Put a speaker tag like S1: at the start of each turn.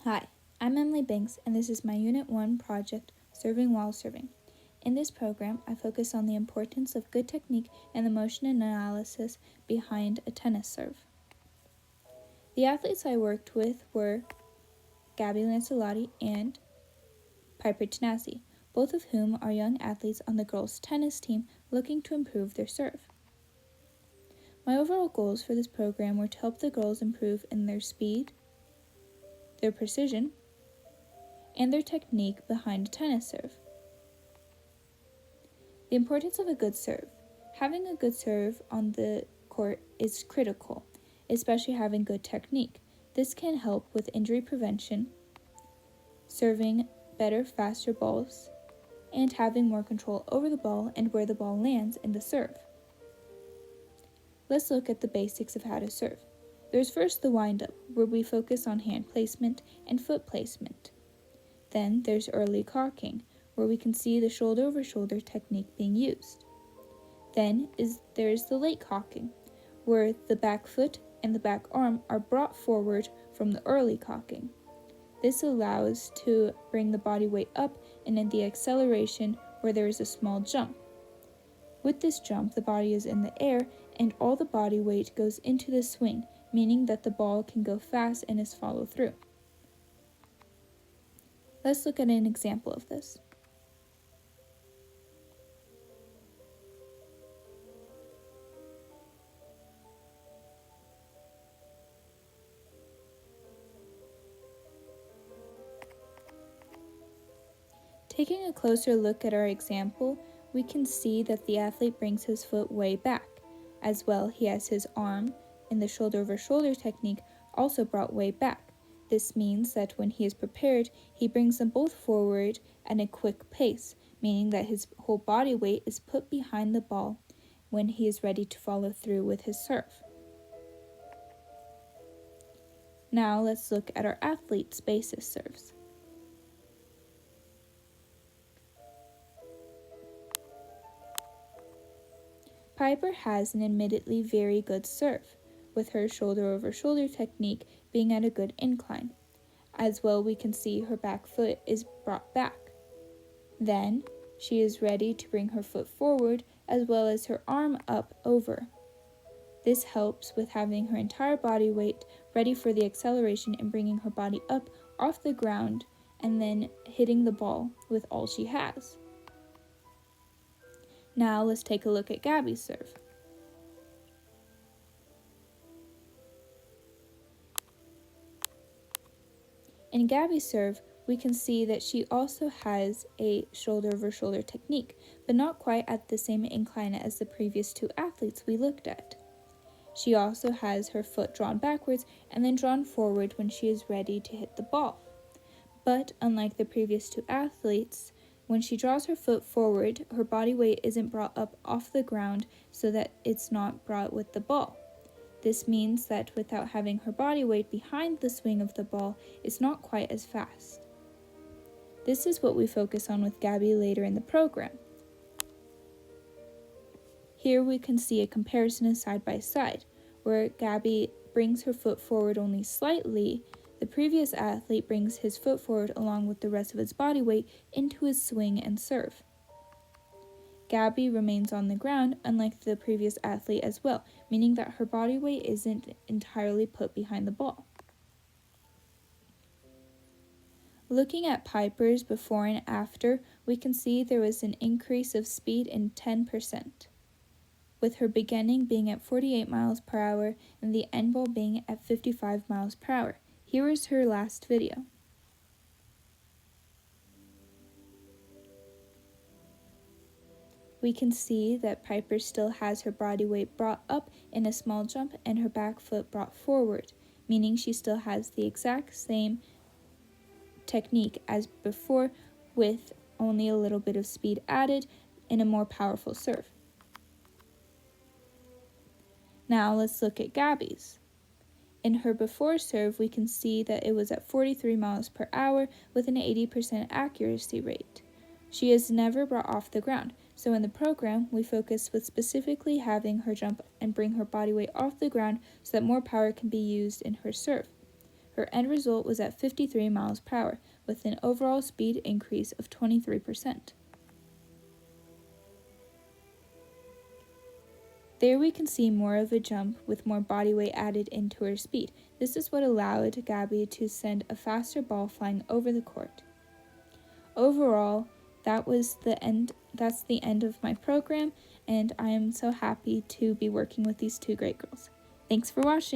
S1: Hi, I'm Emily Banks, and this is my Unit 1 project, Serving While Serving. In this program, I focus on the importance of good technique and the motion analysis behind a tennis serve. The athletes I worked with were Gabby Lancelotti and Piper Tenassi, both of whom are young athletes on the girls' tennis team looking to improve their serve. My overall goals for this program were to help the girls improve in their speed, their precision, and their technique behind a tennis serve. The importance of a good serve. Having a good serve on the court is critical, especially having good technique. This can help with injury prevention, serving better, faster balls, and having more control over the ball and where the ball lands in the serve. Let's look at the basics of how to serve. There's first the wind-up, where we focus on hand placement and foot placement. Then there's early cocking, where we can see the shoulder-over-shoulder technique being used. Then there's the late cocking, where the back foot and the back arm are brought forward from the early cocking. This allows to bring the body weight up and in the acceleration where there is a small jump. With this jump, the body is in the air and all the body weight goes into the swing, meaning that the ball can go fast and is follow through. Let's look at an example of this. Taking a closer look at our example, we can see that the athlete brings his foot way back. As well, he has his arm in the shoulder-over-shoulder technique also brought way back. This means that when he is prepared, he brings them both forward at a quick pace, meaning that his whole body weight is put behind the ball when he is ready to follow through with his serve. Now let's look at our athlete's basis serves. Piper has an admittedly very good serve, with her shoulder-over-shoulder technique being at a good incline. As well, we can see her back foot is brought back. Then, she is ready to bring her foot forward as well as her arm up over. This helps with having her entire body weight ready for the acceleration and bringing her body up off the ground and then hitting the ball with all she has. Now let's take a look at Gabby's serve. In Gabby's serve, we can see that she also has a shoulder-over-shoulder technique, but not quite at the same incline as the previous two athletes we looked at. She also has her foot drawn backwards and then drawn forward when she is ready to hit the ball. But unlike the previous two athletes, when she draws her foot forward, her body weight isn't brought up off the ground so that it's not brought with the ball. This means that without having her body weight behind the swing of the ball, it's not quite as fast. This is what we focus on with Gabby later in the program. Here we can see a comparison of side by side, where Gabby brings her foot forward only slightly. The previous athlete brings his foot forward along with the rest of his body weight into his swing and serve. Gabby remains on the ground, unlike the previous athlete as well, meaning that her body weight isn't entirely put behind the ball. Looking at Piper's before and after, we can see there was an increase of speed in 10%, with her beginning being at 48 miles per hour and the end ball being at 55 miles per hour. Here is her last video. We can see that Piper still has her body weight brought up in a small jump and her back foot brought forward, meaning she still has the exact same technique as before with only a little bit of speed added in a more powerful serve. Now let's look at Gabby's. In her before serve, we can see that it was at 43 miles per hour with an 80% accuracy rate. She is never brought off the ground, so in the program, we focus with specifically having her jump and bring her body weight off the ground so that more power can be used in her serve. Her end result was at 53 miles per hour, with an overall speed increase of 23%. There we can see more of a jump with more body weight added into her speed. This is what allowed Gabby to send a faster ball flying over the court. Overall, that's the end of my program, and I am so happy to be working with these two great girls. Thanks for watching.